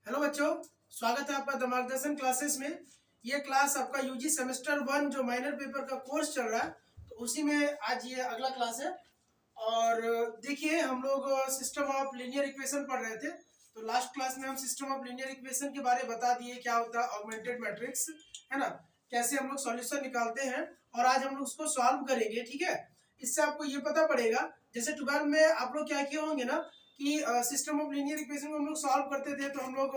Hello बच्चों, स्वागत है आपका द मार्गदर्शन क्लासेस में। ये क्लास आपका यूजी सेमेस्टर 1 जो माइनर पेपर का कोर्स चल रहा है, तो उसी में आज ये अगला क्लास है। और देखिए, हम लोग सिस्टम ऑफ लीनियर इक्वेशन पढ़ रहे थे। तो लास्ट क्लास में हम सिस्टम ऑफ लीनियर इक्वेशन के बारे में बता दिए, क्या होता है ऑगमेंटेड मैट्रिक्स, है ना, कैसे हम लोग सॉल्यूशन निकालते हैं। और आज हम लोग उसको सॉल्व करेंगे, ठीक है। इससे आपको ये पता पड़ेगा, जैसे 12 में आप लोग क्या किए होंगे ना कि सिस्टम ऑफ लीनियर इक्वेशन को हम लोग सॉल्व करते थे, तो हम लोग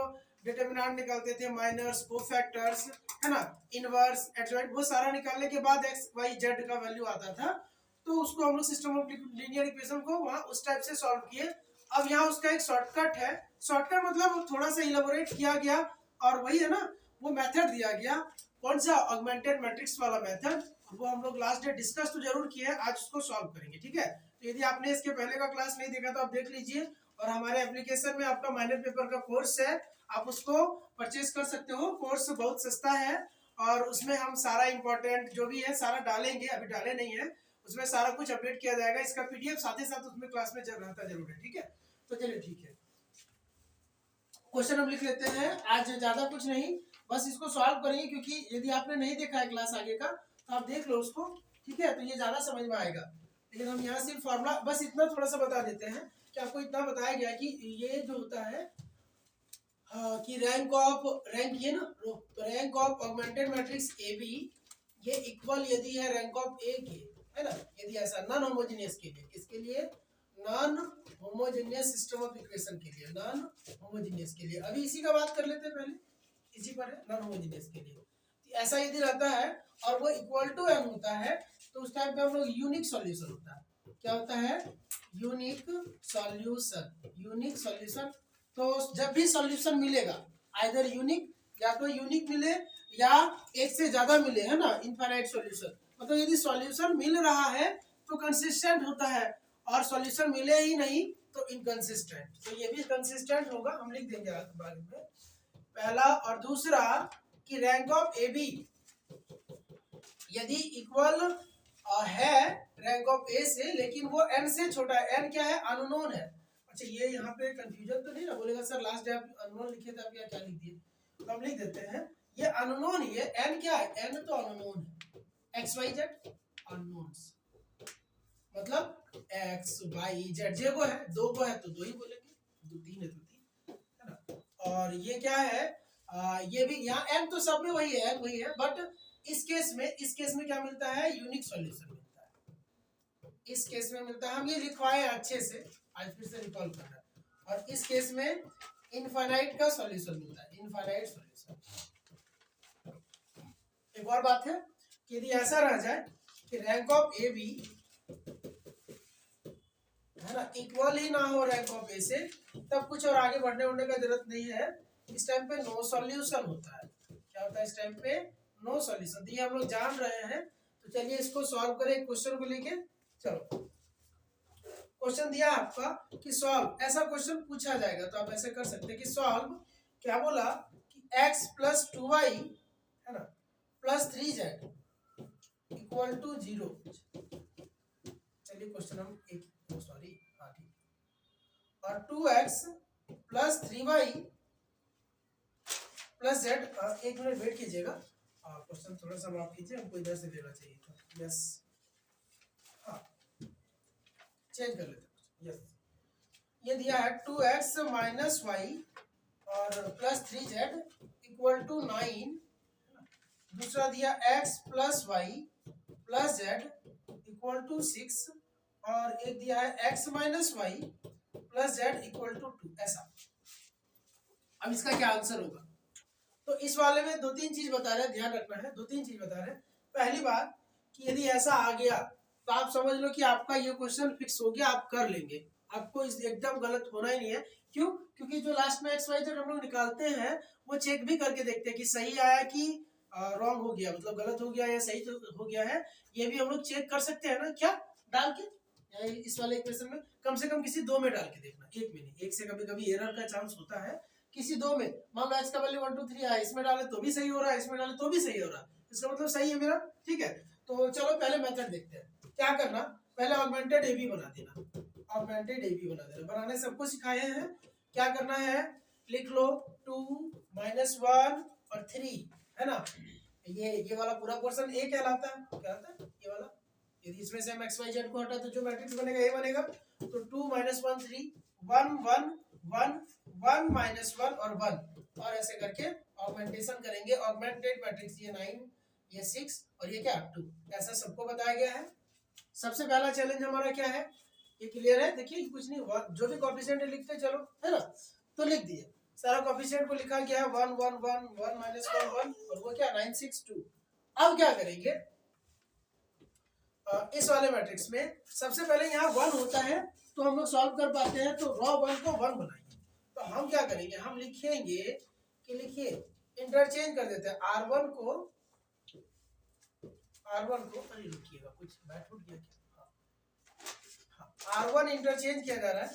डिटरमिनेंट निकालते थे, माइनर्स, कोफैक्टर्स, है ना, इनवर्स, एडजॉइंट, वो सारा निकालने के बाद एक्स वाई जेड का वैल्यू आता था। तो उसको हम लोग सिस्टम ऑफ लीनियर इक्वेशन को वहाँ उस टाइप से सॉल्व किए। अब यहाँ उसका एक शॉर्टकट है। शॉर्टकट मतलब थोड़ा सा इलेबोरेट किया गया, और वही है ना, वो मेथड दिया गया। कौन सा? ऑगमेंटेड मैट्रिक्स वाला मेथड। वो हम लोग लास्ट डे डिस्कस तो जरूर किए, आज उसको सॉल्व करेंगे, ठीक है। तो यदि आपने इसके पहले का क्लास नहीं देखा तो आप देख लीजिए। और हमारे एप्लीकेशन में आपका माइनर पेपर का कोर्स है, आप उसको परचेज कर सकते हो। कोर्स बहुत सस्ता है और उसमें हम सारा इंपॉर्टेंट जो भी है सारा डालेंगे, अभी डाले नहीं है। उसमें सारा कुछ अपडेट किया जाएगा। इसका पीडीएफ साथ ही साथ उसमें क्लास में रहता जरूर है, ठीक है। तो चलिए ठीक है, क्वेश्चन हम लिख लेते हैं। आज ज्यादा कुछ नहीं, बस इसको सॉल्व करेंगे, क्योंकि यदि आपने नहीं देखा है क्लास आगे का तो आप देख लो उसको, ठीक है। तो ये ज्यादा समझ में आएगा। लेकिन हम यहाँ सिर्फ फॉर्मूला बस इतना थोड़ा सा बता देते हैं कि आपको इतना बताया गया कि ये जो होता है कि रैंक ये ना, तो rank of augmented matrix A B ये इक्वल यदि है रैंक ऑफ ए के, है ना, यदि ऐसा नॉन होमोजेनियस के लिए, किसके लिए? Non homogeneous system of equation के लिए, नॉन होमोजेनियस के लिए। अभी इसी का बात कर लेते हैं, पहले इसी पर है, नॉन होमोजेनियस के लिए। तो ऐसा यदि रहता है और वो इक्वल टू एन होता है, तो उस टाइम पे हम लोग यूनिक सॉल्यूशन होता है। क्या होता है? Unique solution, unique solution. तो जब भी सॉल्यूशन मिलेगा, आइदर यूनिक, या तो यूनिक मिले या एक से ज्यादा मिले, है ना, इनफाइनाइट सॉल्यूशन। मतलब यदि सॉल्यूशन मिल रहा है तो कंसिस्टेंट होता है, और सॉल्यूशन मिले ही नहीं तो इनकंसिस्टेंट। तो ये भी कंसिस्टेंट होगा, हम लिख देंगे बाद में। पहला। और दूसरा कि रैंक ऑफ ए बी यदि इक्वल है रैंक ऑफ ए से, लेकिन वो एन से छोटा है। एन क्या है? अननोन है। अच्छा, ये यहाँ पे कंफ्यूजन तो नहीं ना बोलेगा सर लास्ट डे आप अननोन लिखे थे, आप क्या लिख दिए? तो हम लिख देते हैं ये अननोन ही है। एन क्या है? एन तो अननोन है। एक्स वाई जेड अननोन्स, मतलब एक्स वाई जेड, जे को है, दो को है तो दो ही बोलेंगे, दो तीन है तो तीन, है ना। और ये क्या है? ये भी यहाँ एन तो सब में वही है, एन वही है, बट इस केस में क्या मिलता है? यूनिक सॉल्यूशन मिलता है। इस केस में मिलता है, हम ये लिखवाए अच्छे से, आज फिर से रिकॉल कर रहे हैं। और इस केस में इनफाइनाइट का सॉल्यूशन मिलता है, इनफाइनाइट सॉल्यूशन। एक और बात है कि यदि ऐसा रह जाए कि रैंक ऑफ ए बी, है ना, इक्वल ही ना हो रैंक ऑफ ए से, तब कुछ और आगे बढ़ने का जरूरत नहीं है। इस टाइम पे नो सॉल्यूशन होता है। क्या होता है इस टाइम पे? No solution. ये हम लोग जान रहे हैं। तो चलिए इसको सॉल्व करें क्वेश्चन को लेके। चलो, क्वेश्चन दिया आपका कि सॉल्व, ऐसा क्वेश्चन पूछा जाएगा तो आप ऐसे कर सकते हैं कि सॉल्व, क्या बोला कि x प्लस 2y, है ना, प्लस 3z इक्वल टू 0। चलिए क्वेश्चन हम एक, सॉरी, हाँ ठीक, और 2x plus 3y plus z, एक मिनट वेट कीजिएगा, क्वेश्चन थोड़ा सा माफ कीजिए, हमको इधर से देना चाहिए था। यस, हाँ, चेंज कर लेते हैं। यस, ये दिया है 2x माइनस वाई और प्लस 3z इक्वल टू 9। दूसरा दिया x plus Y plus z equal to 6, और एक दिया है x minus Y plus z equal to 2। ऐसा। अब इसका क्या आंसर होगा? तो इस वाले में दो तीन चीज बता रहे हैं, ध्यान रखना है। दो तीन चीज बता रहे हैं। पहली बात कि यदि ऐसा आ गया तो आप समझ लो कि आपका ये क्वेश्चन फिक्स हो गया, आप कर लेंगे, आपको इस एकदम गलत होना ही नहीं है। क्यों? क्योंकि जो लास्ट में एक्स वाई जेड हम लोग निकालते हैं वो चेक भी करके देखते हैं कि सही आया कि रॉन्ग हो गया, मतलब गलत हो गया या सही तो हो गया है। ये भी हम लोग चेक कर सकते हैं ना, क्या डाल के, इस वाले इक्वेशन में कम से कम किसी दो में डाल के देखना, एक में नहीं। एक से कभी कभी एरर का चांस होता है, किसी दो में। मान लो x का वैल्यू 1 2 3 आया, इसमें डाले तो भी सही हो रहा है, इसमें डाले तो भी सही हो रहा है, इसका मतलब सही है मेरा, ठीक है। तो चलो पहले मेथड देखते हैं। क्या करना? पहले ऑगमेंटेड ए बी बना देना, ऑगमेंटेड ए बी बना देना। बनाने सबको सिखाए हैं। क्या करना है? लिख लो 2 -1 और 3, है ना। ये वाला पूरा पोर्शन ए कहलाता है, क्या होता है ये वाला। यदि इसमें से हम एक्स वाई जेड को हटा तो जो मैट्रिक्स बनेगा ए बनेगा। तो 2 -1 3 1 1 1 1 -1 और 1 और ऐसे करके ऑगमेंटेशन करेंगे। ऑगमेंटेड मैट्रिक्स ये 9 ये 6 और ये क्या 2, ऐसा सबको बताया गया है। सबसे पहला चैलेंज हमारा क्या है, ये क्लियर है। देखिए कुछ नहीं, जो भी कोएफिशिएंट लिखते चलो, है ना। तो लिख दिए, सारा कोएफिशिएंट को लिखा गया है 1 1 1 1 -1 1 और वो क्या 9 6 2। अब क्या करेंगे, इस वाले मैट्रिक्स में सबसे पहले यहाँ 1 होता है तो हम लोग सॉल्व कर पाते हैं, तो रॉ 1 को 1 बनाएंगे। तो हम क्या करेंगे, हम लिखेंगे कि लिखिए इंटरचेंज कर देते हैं R1 को अरे रुकिएगा कुछ बैठ उठ गया क्या, हाँ R1 इंटरचेंज किया जा रहा है।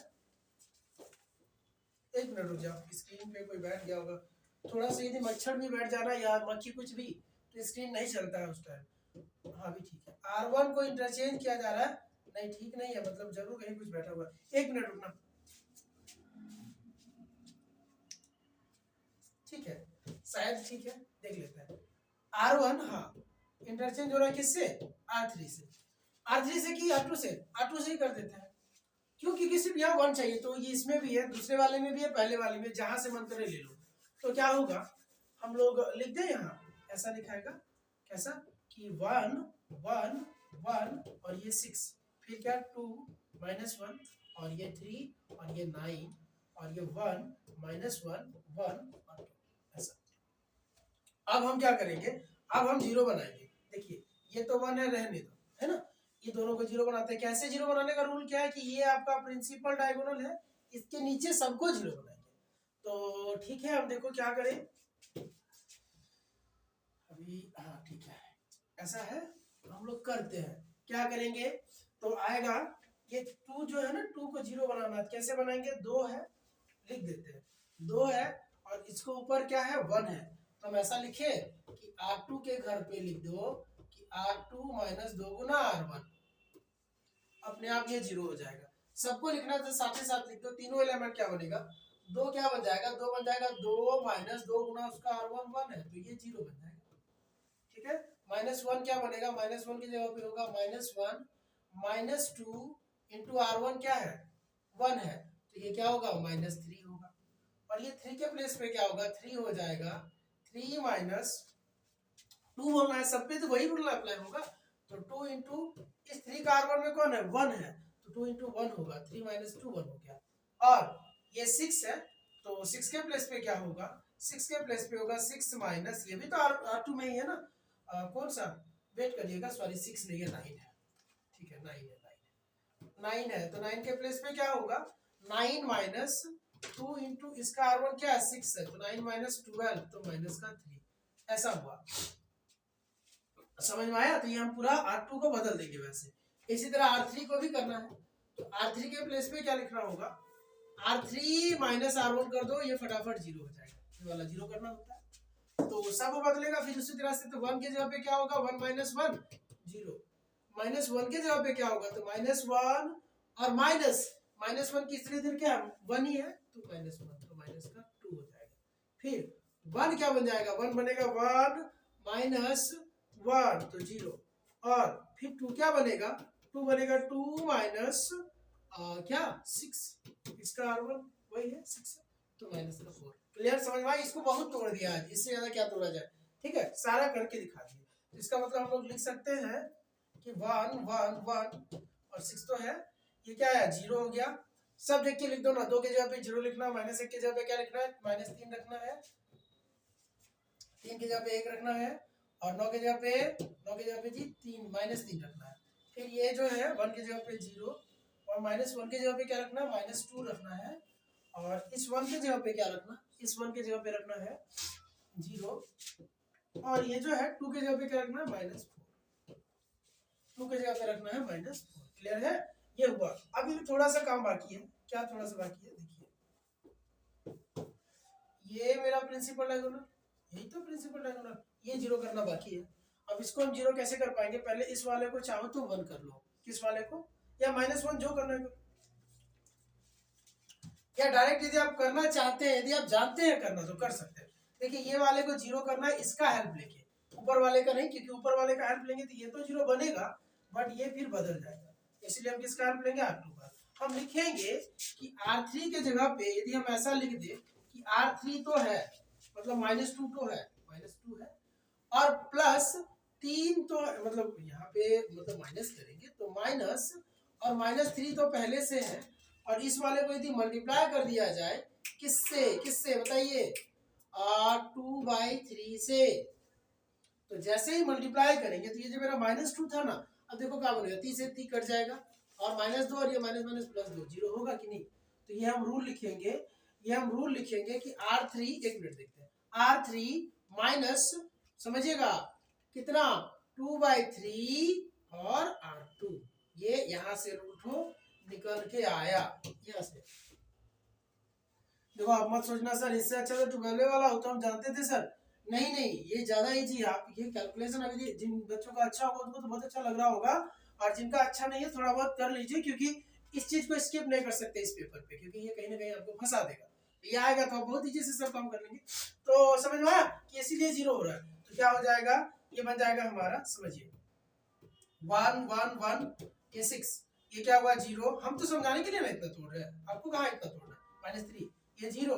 एक मिनट रुक जाओ, स्क्रीन पे कोई बैठ गया होगा, थोड़ा सा यदि मच्छर भी बैठ जाना या मक्खी कुछ भी तो स्क्रीन नहीं चलता है उस टाइम। हाँ भी ठीक है, R1 को इंटरचेंज किया जा रहा है। नहीं ठीक नहीं है, मतलब जरूर कहीं कुछ बैठा हुआ है। एक मिनट रुकना, ठीक है शायद ठीक है, देख लेते हैं। R1 हाँ इंटरचेंज हो रहा है किससे, R3 से। R3 से कि R2 से, R2 से ही कर देते हैं क्योंकि सिर्फ यहाँ 1 चाहिए। तो ये इसमें भी है, दूसरे वाले में भी है, पहले वाले में, जहां से मन करे ले लो। तो क्या होगा, हम लोग लिख दें यहाँ, ऐसा लिखाएगा कैसा कि 1 1 1 और ये 6, फिर क्या 2 -1 और ये 3 और ये 9 और ये 1 -1 1 और 2, ऐसा। अब हम क्या करेंगे, अब हम 0 बनाएंगे। देखिए ये तो 1 है, रहने दो, है ना। ये दोनों को 0 बनाते हैं। कैसे 0 बनाने का रूल क्या है कि ये आपका प्रिंसिपल डायगोनल है, इसके नीचे सबको 0 बनाएंगे। तो ठीक है, हम देखो क्या करें अभी, हाँ ठीक है ऐसा है, हम लोग करते हैं क्या करेंगे। तो आएगा ये 2 जो है ना, 2 को 0 बनाना, कैसे बनाएंगे, 2 है, लिख देते हैं 2 है और इसको ऊपर क्या है 1 है। तो हम ऐसा लिखे कि R2 के घर पे लिख दो कि R2 - 2 गुना R1, अपने आप ये 0 हो जाएगा। सबको लिखना तो साथ ही साथ लिख दो, तीनों एलिमेंट क्या बनेगा, 2 क्या बन जाएगा, 2 बन जाएगा, 2 - 2 गुना उसका R1 1 है तो ये 0 बन जाएगा। ठीक है, -1 क्या बनेगा, -1 की जगह पे होगा -1 -2 इंटू R1 क्या है 1 है, तो ये क्या होगा -3 होगा। और ये 3 के प्लेस पे क्या होगा, 3 हो जाएगा, 3 - 2 बोलना है, सब पे तो वही रूल अप्लाई होगा। तो 2 इंटू इस 3 का R1 में कौन है 1 है, तो 2 इंटू 1 होगा, 3 - 2 1 हो गया। और ये 6 है तो 6 के प्लेस पे क्या होगा, 6 के प्लेस पे होगा 6 माइनस, ये भी तो R2 में ही है ना, कौन सा, वेट करिएगा, सॉरी 6 नहीं है 9 है, ठीक है 9 है तो 9 के प्लेस पे क्या होगा 9 - 2 इंटू इसका R1 क्या है 6 है, तो 9 - 12 तो माइनस का 3, ऐसा हुआ। समझ में आया। तो ये हम पूरा R2 को बदल देंगे। वैसे इसी तरह R3 को भी करना है, तो R3 के प्लेस पे क्या लिखना होगा, R3 - R1 कर दो, ये फटाफट 0 हो जाएगा, ये वाला 0 करना होता है। तो सब बदलेगा फिर उसी तरह से। तो 1 के जगह पे क्या होगा 1 - 1 0, -1 के जगह पे क्या होगा, तो -1 और -1 की स्त्री इधर क्या 1 ही है, तो -1 तो माइनस का 2 हो जाएगा। फिर 1 क्या बन जाएगा, 1 बनेगा 1 - 1 तो 0, और फिर 2 क्या बनेगा, 2 बनेगा 2 माइनस क्या 6, इसका R1 वही है 6 तो माइनस का 4। क्लियर, समझ में आई। इसको बहुत तोड़ दिया आज, इससे ज्यादा क्या तोड़ा जाए। ठीक है, सारा करके दिखा दिए। तो इसका मतलब हम लोग लिख सकते हैं कि 1 1 1 और 6 तो है, ये क्या है 0 हो गया। सब देख के लिख दो ना, 2 के जगह पे 0 लिखना, -1 के जगह पे क्या लिखना है -3 रखना है, 3 की जगह पे 1 रखना है, और 9 की जगह पे जी 3 -3 रखना है। फिर ये जो है 1 की जगह पे 0 और -1 की जगह पे क्या रखना है -2 रखना है, और इस 1 की जगह पे क्या रखना, इस 1 की जगह पे रखना है 0, और ये जो है 2 की जगह पे क्या रखना है -4, 2 की जगह पे रखना है -4। क्लियर है, ये हुआ। अभी भी थोड़ा सा काम बाकी है। क्या थोड़ा सा बाकी है, देखिए ये मेरा प्रिंसिपल डायगोनल, यही तो प्रिंसिपल डायगोनल, ये 0 करना बाकी है। अब इसको हम 0 कैसे कर पाएंगे, पहले इस वाले को चाहो तो 1 कर लो, किस वाले को, या -1 जो करना है। या डायरेक्ट यदि आप करना चाहते हैं, यदि आप जानते हैं करना तो कर सकते हैं। देखिए ये वाले को जीरो करना है, इसका हेल्प लेके, ऊपर वाले का नहीं, क्योंकि ऊपर वाले का हेल्प लेंगे तो ये तो जीरो बनेगा बट ये फिर बदल जाएगा, इसलिए हम किसका हेल्प लेंगे, R2 का। हम लिखेंगे कि R3 के जगह पे यदि हम ऐसा लिख दे कि R3 तो है, मतलब -2 तो है, -2 है, और प्लस 3 तो मतलब यहाँ पे मतलब माइनस करेंगे तो माइनस, और -3 तो पहले से है, और इस वाले को यदि मल्टीप्लाई कर दिया जाए किससे, किससे बताइए, 2/3 से, तो जैसे ही मल्टीप्लाई करेंगे तो ये जो मेरा -2 था ना, अब देखो क्या बनेगा, 3 से 3 कट जाएगा, और -2 और ये -+2 जीरो होगा कि नहीं। तो ये हम रूल लिखेंगे, ये हम रूल लिखेंगे कि R3, एक मिनट देखते हैं, R3 माइनस, समझिएगा कितना, 2/3 और R2, ये यहां से रूट हो निकल के आया यहाँ से। देखो आप मत सोचना सर इससे अच्छा तो 12 वाला हो तो हम जानते थे सर, नहीं नहीं, ये ज्यादा इजी है। आप ये कैलकुलेशन अभी जिन बच्चों का अच्छा होगा उनको तो बहुत अच्छा लग रहा होगा, और जिनका अच्छा नहीं है थोड़ा बहुत कर लीजिए, क्योंकि इस चीज को स्किप नहीं कर सकते इस पेपर पे, क्योंकि ये कहीं ना कहीं आपको फंसा देगा। ये आएगा तो आप बहुत इजी से सब काम कर लेंगे। तो समझ में आया कि इसीलिए जीरो हो रहा है, तो क्या हो जाएगा, ये बन जाएगा हमारा, समझिए 1 1 1, ये 6, ये क्या हुआ जीरो। हम तो समझाने के लिए ना इतना तोड़ रहे हैं, आपको कहाँ इतना तोड़ना है, -3, ये जीरो,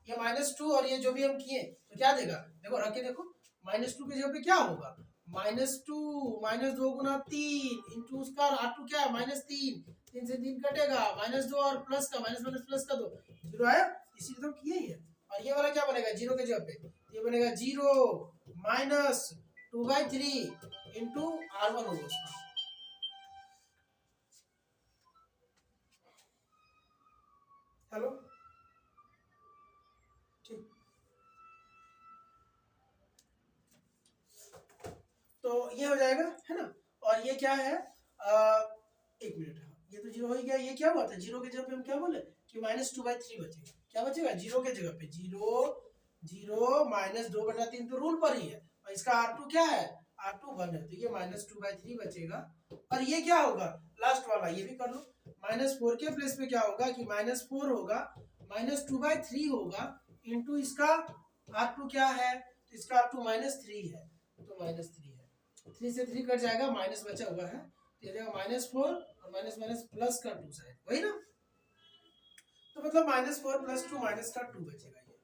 ये -2, और ये जो भी हम किए तो क्या देगा, देखो रख के देखो, -2 के जगह पे क्या होगा, -2 -2 गुना 3 इंटू उसका R2 क्या है, -3, 3 से 3 कटेगा, -2 और प्लस का प्लस का 2 जीरो आया, इसीलिए तो किए ही है। और ये वाला क्या बनेगा जीरो के जगह पे, ये बनेगा 0 -2/3 इंटू R1 होगा उसका। हेलो, ठीक, तो ये हो जाएगा है ना। और ये क्या है, एक मिनट, ये तो जीरो हो गया, ये क्या हुआ था, जीरो के जगह पे हम क्या बोले कि -2/3 बचेगा, क्या बचेगा जीरो के जगह पे, 0 0 -2/3 तो रूल पर ही है, और इसका R2 क्या है, R2 1 है, तो ये -2/3 बचेगा। और ये क्या होगा लास्ट वाला, ये भी कर लो, -4 के प्लेस पे क्या होगा कि -4 होगा, -2/3 होगा इंटू इसका R2 क्या है, तो इसका R2 -3 है, तो -3 है, 3 से 3 कट जाएगा, माइनस बचा हुआ है, तो ये जाएगा -4 और माइनस माइनस प्लस का 2 शायद, वही ना, तो मतलब -4 + 2 माइनस का 2 बचेगा। ये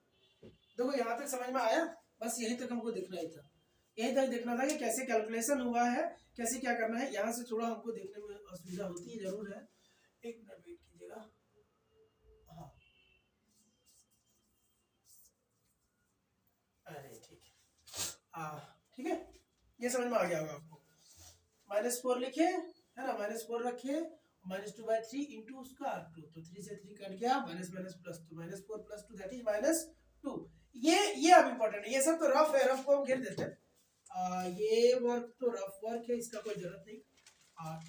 देखो यहाँ तक समझ में आया, बस यहीं तक हमको देखना ही था, यहीं तक देखना था कि कैसे कैलकुलेशन हुआ है, कैसे क्या करना है। यहाँ से थोड़ा हमको देखने में असुविधा होती है, जरूर है, एक मिनट वेट कीजिएगा। हाँ अरे ठीक है, ठीक है, ये समझ में आ गया होगा आपको। -4 लिखे है ना, -4 रखे, -2/3 इंटू उसका R2, तो 3 से 3 कट गया, माइनस माइनस प्लस, तो -4 + 2 दैट इज -2। ये अब इम्पोर्टेंट है, ये सब तो रफ है, रफ को हम घेर देते हैं। ये वर्क तो रफ वर्क है, इसका कोई जरूरत नहीं,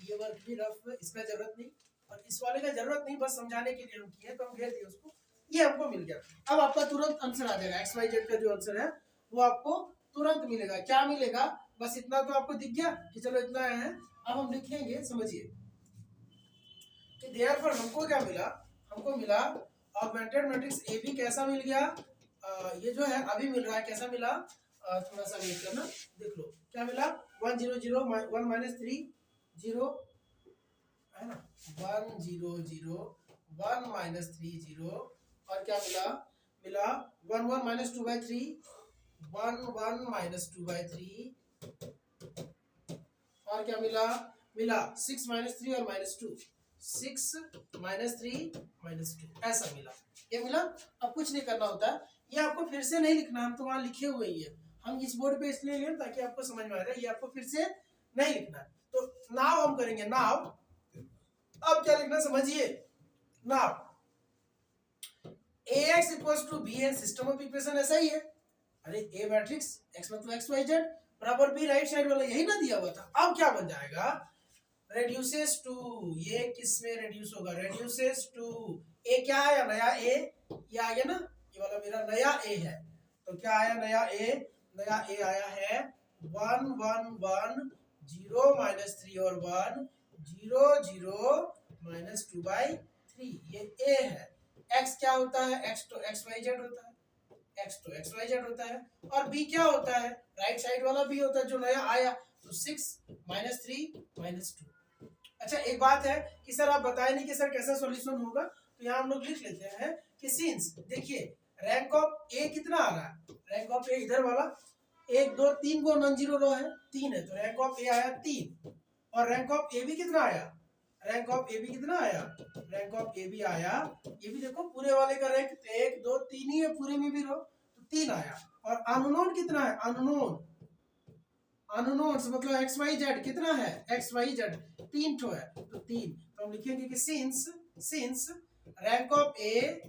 ये वर्क भी रफ है, इसका जरूरत नहीं, और इस वाले का जरूरत नहीं, बस समझाने के लिए हम किए तो हम घेर दिए उसको, ये हमको मिल गया। अब आपका तुरंत आंसर आ जाएगा, XYZ का जो आंसर है वो आपको तुरंत मिलेगा। क्या मिलेगा, बस इतना तो आपको दिख गया कि चलो इतना है। अब हम लिखेंगे, समझिए कि देयरफॉर हमको क्या मिला, हमको मिला ऑगमेंटेड मैट्रिक्स ए बी कैसा मिल गया, ये जो है अभी मिल रहा है, कैसा मिला, थोड़ा सा वेट करना, देख लो क्या मिला, 1 0 0 1 -3 0 है ना, 1 0 0 1 -3 0, और क्या मिला, मिला 1 1 -2/3 1 1 -2/3, और क्या मिला, मिला 6 -3 और -2, 6 -3 -2, ऐसा मिला, ये मिला। अब कुछ नहीं करना होता, ये आपको फिर से नहीं लिखना, हम तो वहां लिखे हुए ही है, हम इस बोर्ड पे इसलिए लिए ताकि आपको समझ में आ जाए, ये आपको फिर से नहीं लिखना। तो नाउ हम करेंगे, नाउ अब क्या लिखना समझिए, now AX = BN system of equation ऐसा ही है, अरे A मैट्रिक्स X मतलब XYZ बराबर B राइट साइड वाला यही ना दिया हुआ था। अब क्या बन जाएगा, रेड्यूसेस टू, ये किस में रेड्यूस होगा, रेड्यूसेस टू A, क्या आया नया A, ये आ गया ना, ये वाला मेरा नया A है, तो क्या आया नया A, नया A आया है 1 1 1 0 -3 और 1 0 0 -2/3, ये A है। x क्या होता है, x तो एक्स वाई जेड होता है, x तो एक्स वाई जेड होता है, और b क्या होता है, राइट साइड वाला b होता है जो नया आया, तो 6 माइनस 3 माइनस 2। अच्छा एक बात है कि सर आप बताए नहीं कि सर कैसा सॉल्यूशन होगा, तो यहाँ हम लोग लिख लेते हैं कि सिंस देखिए रैंक ऑफ ए कितना आ रहा है, रैंक ऑफ ए इधर वाला 1 2 3 को नॉन जीरो रो है, 3 है, तो रैंक ऑफ ए आया 3, और रैंक ऑफ ए भी कितना आया, रैंक ऑफ ए भी कितना आया, रैंक ऑफ ए भी आया, ये भी देखो पूरे वाले का रैंक 1 2 3 ही है, पूरे में भी रो, तो 3 आया, और अननोन कितना है, अननोन, अननोन मतलब एक्स वाई जेड कितना है, एक्स वाई जेड 3 ठो है, तो 3, तो हम लिखेंगे कि since rank of A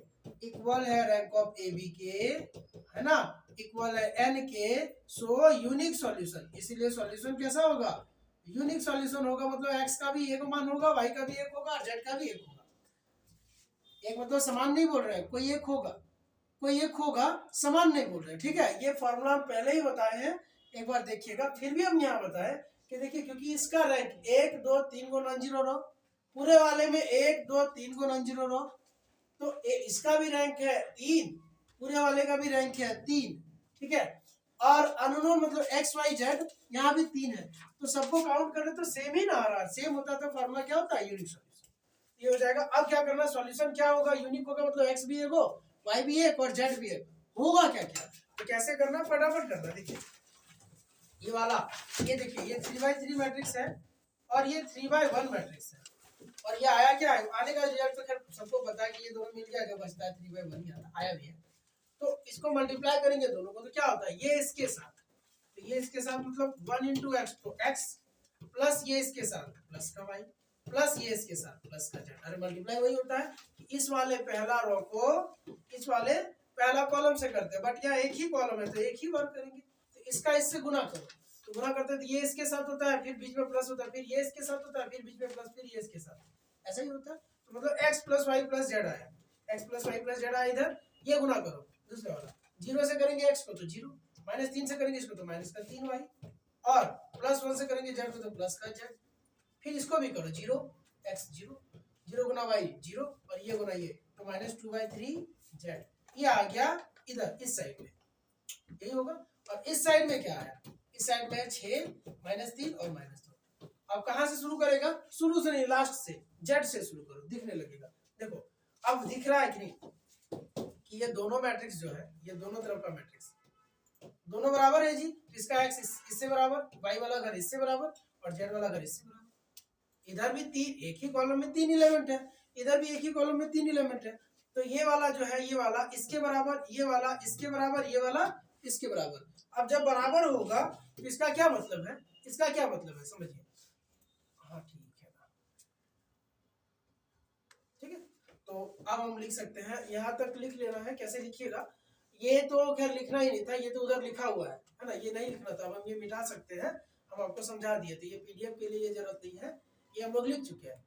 equal है रैंक ऑफ ए बी के, है ना, इक्वल है एन के, सो यूनिक सॉल्यूशन, इसीलिए सॉल्यूशन कैसा होगा, यूनिक सॉल्यूशन होगा, मतलब x का भी एक मान होगा, y का भी एक होगा, और z का भी एक होगा, एक मतलब समान नहीं बोल रहे हैं, कोई एक होगा, कोई एक होगा, समान नहीं बोल रहे, ठीक है, ये फॉर्मूला हम पहले ही बताए हैं, एक बार देखिएगा, फिर भी हम यहाँ बताए कि देखिए क्योंकि इसका रैंक 1 2 3 को नॉन जीरो रो, पूरे वाले में 1 2 3 को नॉन जीरो रो, तो इसका भी रैंक है 3, पूरे वाले का भी रैंक है 3, ठीक है, और अननोन मतलब एक्स वाई जेड यहाँ भी 3 है, तो सबको काउंट करें तो सेम ही ना आ रहा, सेम होता तो फॉर्मूला क्या होता है, यूनिक सॉल्यूशन, ये हो जाएगा। अब क्या करना, सॉल्यूशन क्या होगा, यूनिक होगा, मतलब एक्स भी एक हो, वाई भी एक और जेड भी एक होगा, क्या क्या, तो कैसे करना, फटाफट करना, देखिए ये वाला, ये देखिए ये 3x3 मैट्रिक्स है, और ये 3x1 मैट्रिक्स है, और ये आया क्या है, आने का रिजल्ट तो खैर सबको पता है कि ये दोनों मिल गया, जो बचता है 3x1 ही आया भी है, तो इसको मल्टीप्लाई करेंगे दोनों को, तो क्या होता है, ये इसके साथ, तो ये इसके साथ मतलब 1 इंटू एक्स, तो x प्लस ये इसके साथ प्लस का y, प्लस ये इसके साथ प्लस का z, अरे मल्टीप्लाई वही होता है कि इस वाले पहला रो को इस वाले पहला कॉलम से करते हैं, बट यहाँ एक ही कॉलम है तो एक ही बार करेंगे, तो इसका इससे गुना करो, तो गुना करते हैं तो ये इसके साथ होता है, फिर बीच में प्लस होता है, फिर ये इसके साथ होता है, फिर बीच में प्लस, फिर ये इसके साथ, ऐसा ही होता है, तो मतलब x plus Y plus Z आया, x plus Y plus Z आया, इधर ये गुना करो दूसरे वाला, 0 से करेंगे x को तो 0, माइनस 3 से करेंगे इसको तो माइनस का 3y, और प्लस 1 से करेंगे z को तो प्लस का z, फिर इसको भी करो 0 x 0, 0 गुना y 0, और ये गुना ये, तो माइनस 2/3z, ये आ गया इधर इस साइड में, यही होगा, और इस साइड में क्या आया, इस साइड में 6 माइनस 3 और माइनस 2, अब कहां से शुरू करेगा, शुरू से नहीं लास्ट से, z से शुरू करो, दिखने लगेगा, देखो अब दिख रहा है कि नहीं कि ये दोनों मैट्रिक्स जो है, ये दोनों तरफ का मैट्रिक्स दोनों बराबर है जी, इसका x इससे बराबर, y वाला घर इससे बराबर, और z वाला घर इससे बराबर, इधर भी तीन, एक ही कॉलम में 3 एलिमेंट है, इधर भी एक ही कॉलम में 3 एलिमेंट है, तो ये वाला जो है, ये वाला इसके बराबर, ये वाला इसके बराबर, ये वाला इसके बराबर, अब जब बराबर होगा तो इसका क्या मतलब है, इसका क्या मतलब है समझिए, हाँ ठीक है ना, ठीक है, तो अब हम लिख सकते हैं, यहाँ तक लिख लेना है, कैसे लिखिएगा, ये तो खैर लिखना ही नहीं था, ये तो उधर लिखा हुआ है ना, ये नहीं लिखना था, अब हम ये मिटा सकते हैं, हम आपको समझा दिए थे, ये पीडीएफ के लिए ये जरूरत नहीं है, ये हम लोग लिख चुके हैं,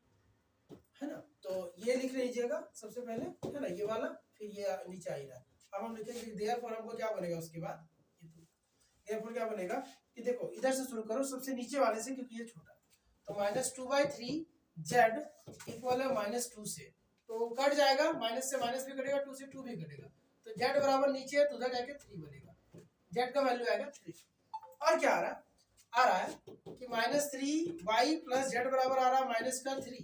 है ना, तो ये लिख लीजिएगा सबसे पहले, है ना, ये वाला, फिर ये नीचे आ ही रहा है, अब हम लिखेंगे देयरफॉर, हमको क्या बनेगा उसके बाद, देयरफॉर क्या बनेगा कि देखो इधर से शुरू करो सबसे नीचे वाले से, क्योंकि ये छोटा, तो माइनस 2/3 z इक्वल है माइनस 2 से, तो कट जाएगा, माइनस से माइनस भी कटेगा, 2 से 2 भी कटेगा, तो z बराबर नीचे है तो उधर जाके 3 बनेगा, z का वैल्यू आएगा 3, और क्या आ रहा है कि माइनस 3y प्लस जेड बराबर आ रहा है माइनस का 3,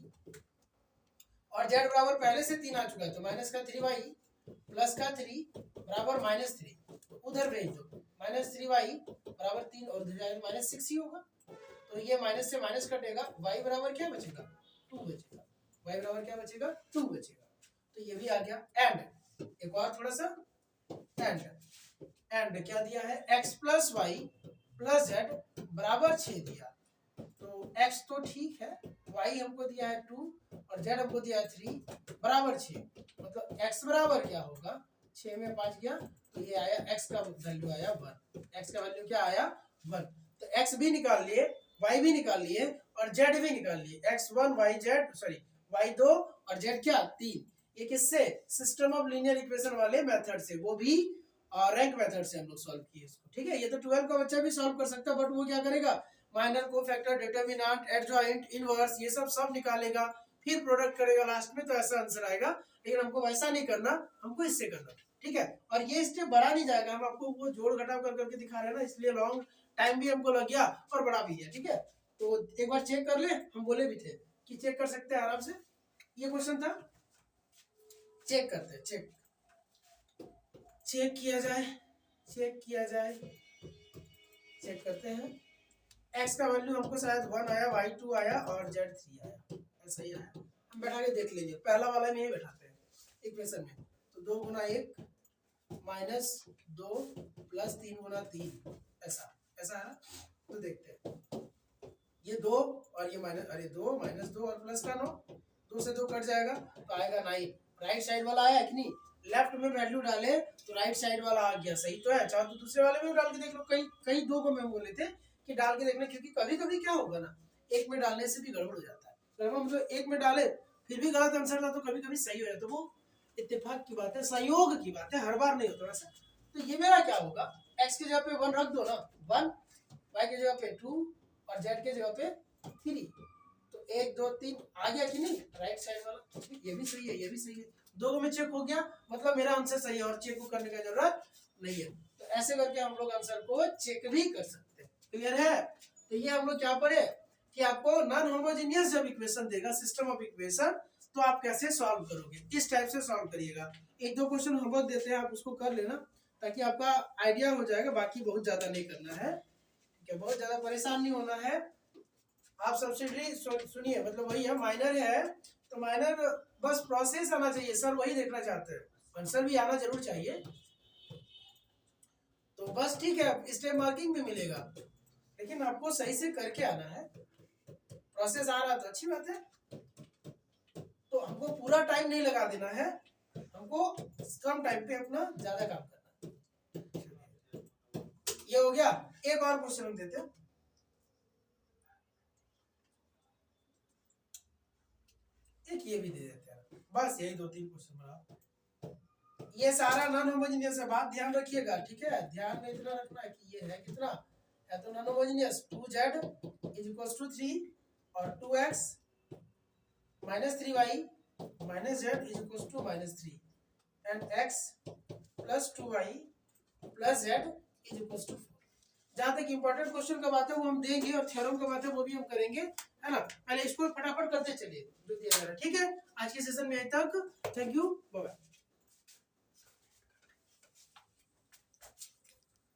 और z बराबर पहले से 3 आ चुका है, तो माइनस का 3y प्लस का 3 बराबर माइनस 3, तो उधर भेज दो, माइनस 3y बराबर 3, और उधर जाएगा माइनस 6 ही होगा, तो ये माइनस से माइनस कटेगा, y बराबर क्या बचेगा 2 बचेगा, y बराबर क्या बचेगा 2 बचेगा, तो ये भी आ गया, एंड एक और थोड़ा सा, एंड क्या दिया है, x plus Y plus Z बराबर 6 दिया, तो x तो ठीक है, y हमको दिया है 2 और z हमको दिया है 3 बराबर 6, मतलब x बराबर क्या होगा, 6 में 5 गया, तो ये आया x का वैल्यू आया 1, x का वैल्यू क्या आया 1, तो x भी निकाल लिए, y भी निकाल लिए, और z भी निकाल लिए, x1 y2 और z क्या 3, ये किससे, सिस्टम ऑफ लीनियर इक्वेशन वाले मेथड से, वो भी रैंक मेथड से हम लोग सॉल्व किए इसको, ठीक है, ये तो 12 का बच्चा भी सॉल्व कर सकता है, बट वो क्या करेगा, minor cofactor, determinant, adjoint, inverse, ये सब निकालेगा, फिर प्रोडक्ट करेगा लास्ट में, तो ऐसा आंसर आएगा, लेकिन हमको वैसा नहीं करना, हमको इससे करना, ठीक है। और ये स्टेप बढ़ा नहीं जाएगा, हम आपको वो जोड़ घटाव कर करके दिखा रहे हैं ना, इसलिए लॉन्ग टाइम भी हमको लग गया और बड़ा भी है, ठीक है। तो एक बार चेक कर ले, हम बोले भी थे कि चेक कर सकते हैं आराम से। ये क्वेश्चन था, चेक करते हैं, चेक किया जाए, चेक करते हैं। x का वैल्यू हमको शायद 1 आया, y2 आया और z3 आया, ऐसा ही आया। हम बैठा के देख लेंगे, पहला वाला में ही बैठाते हैं इक्वेशन में। तो 2 गुना 1 माइनस 2 प्लस 3 गुना 3, ऐसा है ना। तो देखते हैं, ये 2 और ये माइनस, अरे 2 माइनस 2 और प्लस का 9, 2 से 2 कट जाएगा तो आएगा 9। राइट साइड वाला आया कि नहीं, लेफ्ट में वैल्यू डाले तो राइट साइड वाला आ गया, सही तो है। चाहे तो दूसरे वाले में डाल के देख लो, कई 2 को मैं बोले थे कि डाल के देखना, क्योंकि कभी कभी क्या होगा ना, एक में डालने से भी गड़बड़ हो जाता है। तो हम मतलब एक में डाले फिर भी गलत आंसर था, तो कभी कभी सही हो जाता, तो वो इत्तेफाक की बात है, संयोग की बात है, हर बार नहीं होता वैसा। तो ये मेरा क्या होगा, x की जगह पे 1 रख दो ना, 1, y की जगह पे 2 और z की जगह पे 3, तो 1 2 3 आ गया कि नहीं राइट साइड वाला। ये भी सही है, ये भी सही है, 2 में चेक हो गया, मतलब मेरा आंसर सही है और चेक को करने की जरूरत नहीं है। तो ऐसे करके हम लोग आंसर को चेक भी कर सकते हैं, क्लियर है। तो ये हम लोग क्या पढ़े कि आपको नॉन होमोजेनियस जब इक्वेशन देगा, सिस्टम ऑफ इक्वेशन, तो आप कैसे सॉल्व करोगे, इस टाइप से सॉल्व करिएगा। 1-2 क्वेश्चन होमवर्क देते हैं, आप उसको कर लेना ताकि आपका आइडिया हो जाएगा, बाकी बहुत ज्यादा नहीं करना है, ठीक है, बहुत ज्यादा परेशान नहीं होना है। आप सब्सिडरी सुनिए, मतलब वही है, माइनर है तो माइनर बस प्रोसेस आना चाहिए, सर वही देखना चाहते हैं, आंसर भी आना जरूर चाहिए। तो बस ठीक है, स्टेप मार्किंग भी मिलेगा, लेकिन आपको सही से करके आना है। प्रोसेस आ रहा तो अच्छी बात है, तो हमको पूरा टाइम नहीं लगा देना है, हमको कम टाइम पे अपना ज्यादा काम करना है। ये हो गया। एक और क्वेश्चन हम देते हैं, एक ये भी दे देते हैं, बस यही 2-3 क्वेश्चन बना। ये सारा नॉन होमोजेनियस है, बात ध्यान रखिएगा, ठीक है। ध्यान में इतना रखना है कि ये है कितना है, तो नॉन होमोजेनियस 2z = 3 और 2x minus 3y minus z = -3 and x plus 2y plus z = 4। जहां तक इंपॉर्टेंट क्वेश्चन का बात है वो हम देंगे और थ्योरम का बात है वो भी हम करेंगे, है ना। पहले इसको फटाफट करते चलिए जो दिया जा रहा है, ठीक है। आज के सेशन में यहीं तक, थैंक यू, बाय बाय।